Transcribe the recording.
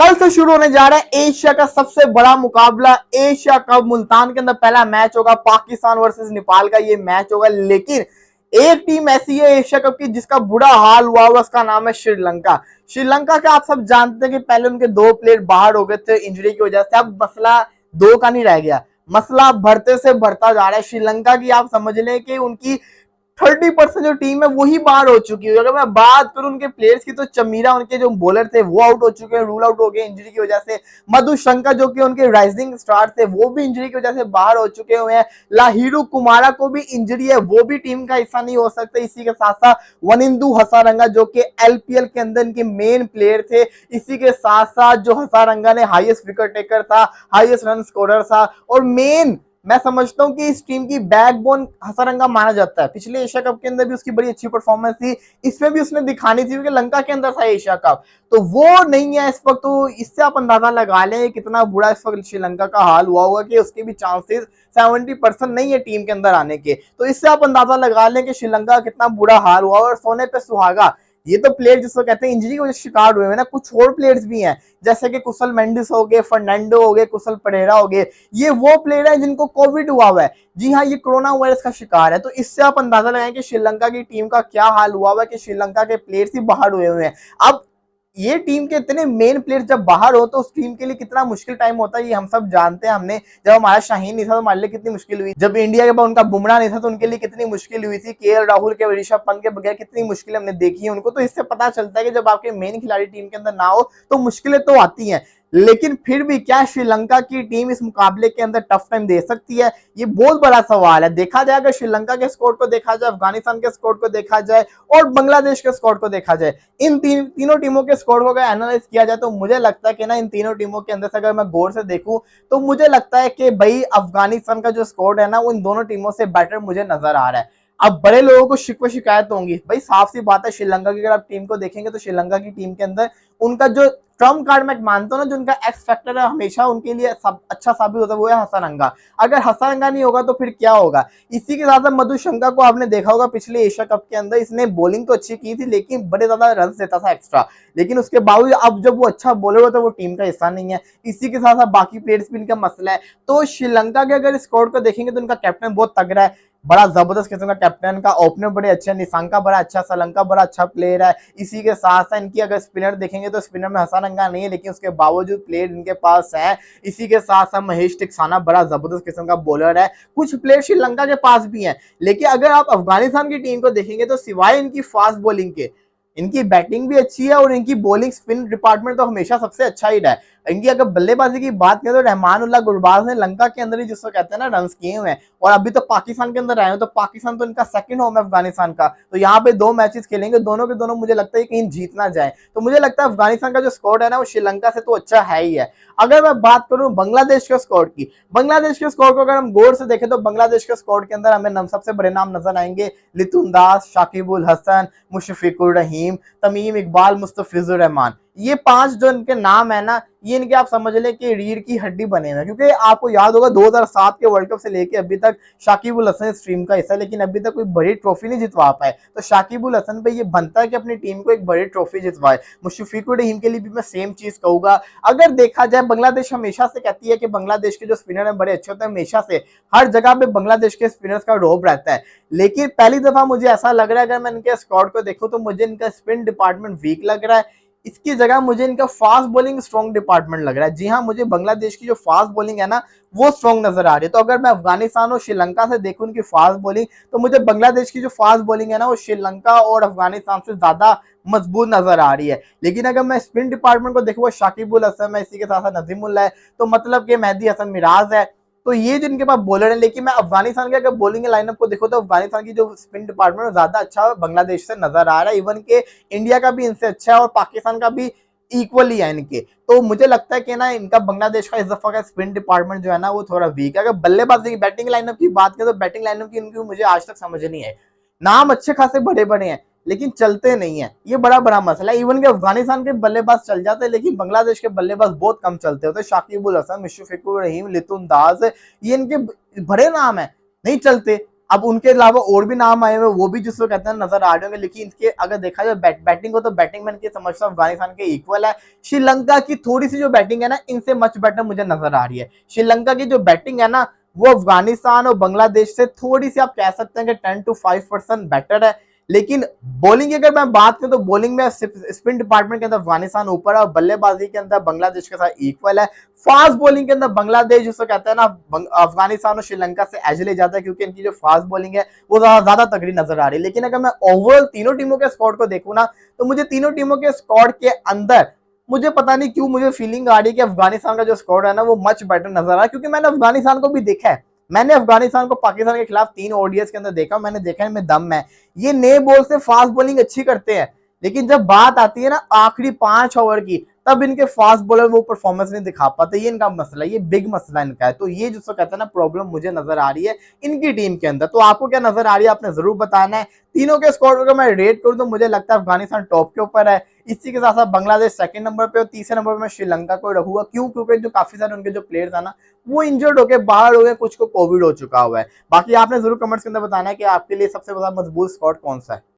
कल से शुरू होने जा रहा है एशिया का सबसे बड़ा मुकाबला एशिया कप। मुल्तान के अंदर पहला मैच होगा पाकिस्तान वर्सेस नेपाल का ये मैच होगा। लेकिन एक टीम ऐसी है एशिया कप की जिसका बुरा हाल हुआ हुआ, उसका नाम है श्रीलंका। श्रीलंका का आप सब जानते हैं कि पहले उनके 2 प्लेयर बाहर हो गए थे इंजरी की वजह से। अब मसला 2 का नहीं रह गया, मसला बढ़ते से बढ़ता जा रहा है। श्रीलंका की आप समझ लें कि उनकी 30% जो टीम है वही बाहर हो चुकी है। अगर मैं बात करूं उनके प्लेयर्स की तो चमीरा उनके जो बॉलर थे वो आउट हो चुके हैं, रूल आउट हो गए इंजरी की वजह से। मधुशंका जो कि उनके राइजिंग स्टार थे वो भी इंजरी की वजह से बाहर हो चुके हुए हैं। लाहिरू कुमारा को भी इंजरी है, वो भी टीम का हिस्सा नहीं हो सकते। इसी के साथ साथ वनिंदु हसारंगा जो कि एलपीएल के अंदर इनके मेन प्लेयर थे, इसी के साथ साथ जो हसारंगा ने हाईएस्ट विकेट टेकर था, हाईएस्ट रन स्कोरर था और मेन मैं समझता हूं कि इस टीम की बैकबोन हसारंगा माना जाता है। पिछले एशिया कप के अंदर भी उसकी बड़ी अच्छी परफॉर्मेंस थी, इसमें भी उसने दिखानी थी क्योंकि लंका के अंदर था एशिया कप, तो वो नहीं है इस वक्त। तो इससे आप अंदाजा लगा लें कितना बुरा इस वक्त श्रीलंका का हाल हुआ होगा कि उसके भी चांसेस 70% नहीं है टीम के अंदर आने के। तो इससे आप अंदाजा लगा लें कि श्रीलंका का कितना बुरा हाल हुआ। और सोने पे सुहागा, ये तो प्लेयर जिसको कहते हैं इंजरी की वजह से शिकार हुए हैं ना, कुछ और प्लेयर्स भी हैं जैसे कि कुशल मेंडिस हो गए, फर्नांडो हो गए, कुशल परेरा हो गए। ये वो प्लेयर है जिनको कोविड हुआ हुआ है। जी हाँ, ये कोरोना वायरस का शिकार है। तो इससे आप अंदाजा लगाएं कि श्रीलंका की टीम का क्या हाल हुआ हुआ है कि श्रीलंका के प्लेयर्स ही बाहर हुए हुए हैं। अब ये टीम के इतने मेन प्लेयर्स जब बाहर हो तो उस टीम के लिए कितना मुश्किल टाइम होता है ये हम सब जानते हैं। हमने जब हमारा शाहीन नहीं था तो हमारे लिए कितनी मुश्किल हुई, जब इंडिया के बाद उनका बुमराह नहीं था तो उनके लिए कितनी मुश्किल हुई थी, केएल राहुल के, ऋषभ पंत के बगैर कितनी मुश्किल हमने देखी है उनको। तो इससे पता चलता है कि जब आपके मेन खिलाड़ी टीम के अंदर ना हो तो मुश्किलें तो आती हैं। लेकिन फिर भी क्या श्रीलंका की टीम इस मुकाबले के अंदर टफ टाइम दे सकती है, ये बहुत बड़ा सवाल है। देखा जाए अगर श्रीलंका के स्कोर को देखा जाए, अफगानिस्तान के स्कोर को देखा जाए और बांग्लादेश के स्कोर को देखा जाए, इन तीनों टीमों के स्कोर को अगर एनालाइज किया जाए तो मुझे लगता है कि ना इन तीनों टीमों के अंदर से अगर मैं गौर से देखूं तो मुझे लगता है कि भाई अफगानिस्तान का जो स्कोर है ना वो इन दोनों टीमों से बेटर मुझे नजर आ रहा है। अब बड़े लोगों को शिकवे शिकायत होंगी, भाई साफ सी बात है श्रीलंका की अगर आप टीम को देखेंगे तो श्रीलंका की टीम के अंदर उनका जो ट्रम्प कार्ड मैं मानता हूं ना, जो उनका एक्स फैक्टर है हमेशा उनके लिए अच्छा साबित होता है, वो है हसारंगा। अगर हसारंगा नहीं होगा तो फिर क्या होगा। इसी के साथ मधुशंका को आपने देखा होगा पिछले एशिया कप के अंदर, इसने बॉलिंग तो अच्छी की थी लेकिन बड़े ज्यादा रन देता था एक्स्ट्रा, लेकिन उसके बावजूद अब जब वो अच्छा बॉलर होता है वो टीम का हिस्सा नहीं है। इसी के साथ साथ बाकी प्लेयर्स भी इनका मसला है। तो श्रीलंका के अगर स्कोर को देखेंगे तो उनका कैप्टन बहुत तगड़ा है, बड़ा जबरदस्त किस्म का कैप्टन का, ओपनर बड़े अच्छे हैं, निशंका बड़ा अच्छा, श्रीलंका बड़ा अच्छा प्लेयर है। इसी के साथ साथ इनकी अगर स्पिनर देखेंगे तो स्पिनर में हसारंगा नहीं है लेकिन उसके बावजूद प्लेयर इनके पास है। इसी के साथ साथ महेश टिक्साना बड़ा जबरदस्त किस्म का बॉलर है। कुछ प्लेयर श्रीलंका के पास भी हैं। लेकिन अगर आप अफगानिस्तान की टीम को देखेंगे तो सिवाय इनकी फास्ट बॉलिंग के इनकी बैटिंग भी अच्छी है और इनकी बॉलिंग स्पिन डिपार्टमेंट तो हमेशा सबसे अच्छा ही रहा है। इनकी अगर बल्लेबाजी की बात करें तो रहमानुल्लाह गुरबाज ने लंका के अंदर ही जिसको कहते हैं ना रन किए हुए हैं, और अभी तो पाकिस्तान के अंदर आए हैं। तो पाकिस्तान तो इनका सेकंड होम है अफगानिस्तान का, तो यहाँ पे 2 मैचेस खेलेंगे, दोनों के दोनों मुझे लगता है कहीं जीतना जाए। तो मुझे लगता है अफगानिस्तान का जो स्कोर है ना वो श्रीलंका से तो अच्छा है ही है। अगर मैं बात करूं बांग्लादेश के स्कोर की, बांग्लादेश के स्कोर को अगर हम गौर से देखें तो बांग्लादेश के स्कोर के अंदर हमें सबसे बड़े नाम नजर आएंगे लितुन दास, शाकिबुल हसन, मुशफिकुर रहीम, तमीम इकबाल, मुस्तफिजुर रहमान। ये 5 जो इनके नाम है ना, ये इनके आप समझ लें कि रीढ़ की हड्डी बने हुए हैं। क्योंकि आपको याद होगा 2007 के वर्ल्ड कप से लेके अभी तक शाकिबुल हसन इस टीम का हिस्सा, लेकिन अभी तक कोई बड़ी ट्रॉफी नहीं जितवा पाए। तो शाकिबुल हसन पे ये बनता है कि अपनी टीम को एक बड़ी ट्रॉफी जितवाए। मुशफिकुर रहीम के लिए भी मैं सेम चीज कहूंगा। अगर देखा जाए बांग्लादेश हमेशा से कहती है कि बांग्लादेश के जो स्पिनर है बड़े अच्छे होते हैं, हमेशा से हर जगह पे बांग्लादेश के स्पिनर्स का रोब रहता है। लेकिन पहली दफा मुझे ऐसा लग रहा है अगर मैं इनके स्क्वाड को देखूं तो मुझे इनका स्पिन डिपार्टमेंट वीक लग रहा है। इसकी जगह मुझे इनका फास्ट बॉलिंग स्ट्रॉन्ग डिपार्टमेंट लग रहा है। जी हाँ, मुझे बांग्लादेश की जो फास्ट बॉलिंग है ना वो स्ट्रॉन्ग नजर आ रही है। तो अगर मैं अफगानिस्तान और श्रीलंका से देखूं उनकी फास्ट बॉलिंग तो मुझे बांग्लादेश की जो फास्ट बॉलिंग है ना वो श्रीलंका और अफगानिस्तान से ज्यादा मजबूत नजर आ रही है। लेकिन अगर मैं स्पिन डिपार्टमेंट को देखूंगा, शाकिबुल हसन है, इसी के साथ साथ नजीमुल्लाह है, तो मतलब कि मेहदी हसन मिराज है, तो ये जिनके पास बॉलर है। लेकिन मैं अफगानिस्तान के अगर बॉलिंग लाइनअप को देखो तो अफगानिस्तान की जो स्पिन डिपार्टमेंट ज्यादा अच्छा बांग्लादेश से नजर आ रहा है। इवन के इंडिया का भी इनसे अच्छा है और पाकिस्तान का भी इक्वली है इनके। तो मुझे लगता है कि ना इनका बांग्लादेश का इस दफा का स्पिन डिपार्टमेंट जो है ना वो थोड़ा वीक है। अगर बल्लेबाजी की बैटिंग लाइनअप की बात करें तो बैटिंग लाइनअप की इनकी मुझे आज तक समझ नहीं आई। नाम अच्छे खासे बड़े बड़े हैं लेकिन चलते नहीं है, ये बड़ा बड़ा मसला है। इवन के अफगानिस्तान के बल्लेबाज चल जाते हैं लेकिन बांग्लादेश के बल्लेबाज बहुत कम चलते होते। शाकिबुल हसन, मुशफिकुर रहीम, लितुन दास, ये इनके बड़े नाम है, नहीं चलते। अब उनके अलावा और भी नाम आए हुए वो भी जिसको कहते हैं नजर आ रहे होंगे, लेकिन इनके अगर देखा जाए बैटिंग को तो बैटिंग में इनकी समझता हूँ अफगानिस्तान के इक्वल है। श्रीलंका की थोड़ी सी जो बैटिंग है ना इनसे मच बेटर मुझे नजर आ रही है। श्रीलंका की जो बैटिंग है ना वो अफगानिस्तान और बांग्लादेश से थोड़ी सी आप कह सकते हैं कि 10 to 5% बेटर है। लेकिन बॉलिंग की अगर मैं बात करूं तो बॉलिंग में स्पिन डिपार्टमेंट के अंदर अफगानिस्तान ऊपर है और बल्लेबाजी के अंदर बांग्लादेश के साथ इक्वल है। फास्ट बॉलिंग के अंदर बांग्लादेश जिसको कहते हैं ना अफगानिस्तान और श्रीलंका से एज ले जाता है, क्योंकि इनकी जो फास्ट बॉलिंग है वो ज्यादा तगड़ी नजर आ रही है। लेकिन अगर मैं ओवरऑल तीनों टीमों के स्क्वाड को देखूं ना तो मुझे तीनों टीमों के स्क्वाड के अंदर मुझे पता नहीं क्यों मुझे फीलिंग आ रही है कि अफगानिस्तान का जो स्क्वाड है ना वो मच बेटर नजर आ रहा है, क्योंकि मैंने अफगानिस्तान को भी देखा है। मैंने अफगानिस्तान को पाकिस्तान के खिलाफ 3 ODIs के अंदर देखा, मैंने देखा इनमें दम है। ये नए बॉल से फास्ट बॉलिंग अच्छी करते हैं, लेकिन जब बात आती है ना आखिरी 5 ओवर की तब इनके फास्ट बॉलर वो परफॉर्मेंस नहीं दिखा पाते। ये इनका मसला है, ये बिग मसला इनका है। तो ये जिसको कहते हैं ना प्रॉब्लम मुझे नजर आ रही है इनकी टीम के अंदर। तो आपको क्या नजर आ रही है आपने जरूर बताना है। तीनों के स्कोर अगर मैं रेट करूं तो मुझे लगता है अफगानिस्तान टॉप के ऊपर है, इसी के साथ साथ बांग्लादेश सेकंड नंबर पे और तीसरे नंबर पे मैं श्रीलंका को रखूंगा। क्यों? क्योंकि जो काफी सारे उनके जो प्लेयर्स है ना वो इंजर्ड होके बाहर हो गए, कुछ को कोविड हो चुका हुआ है। बाकी आपने जरूर कमेंट्स के अंदर बताना है कि आपके लिए सबसे ज्यादा मजबूत स्क्वाड कौन सा है।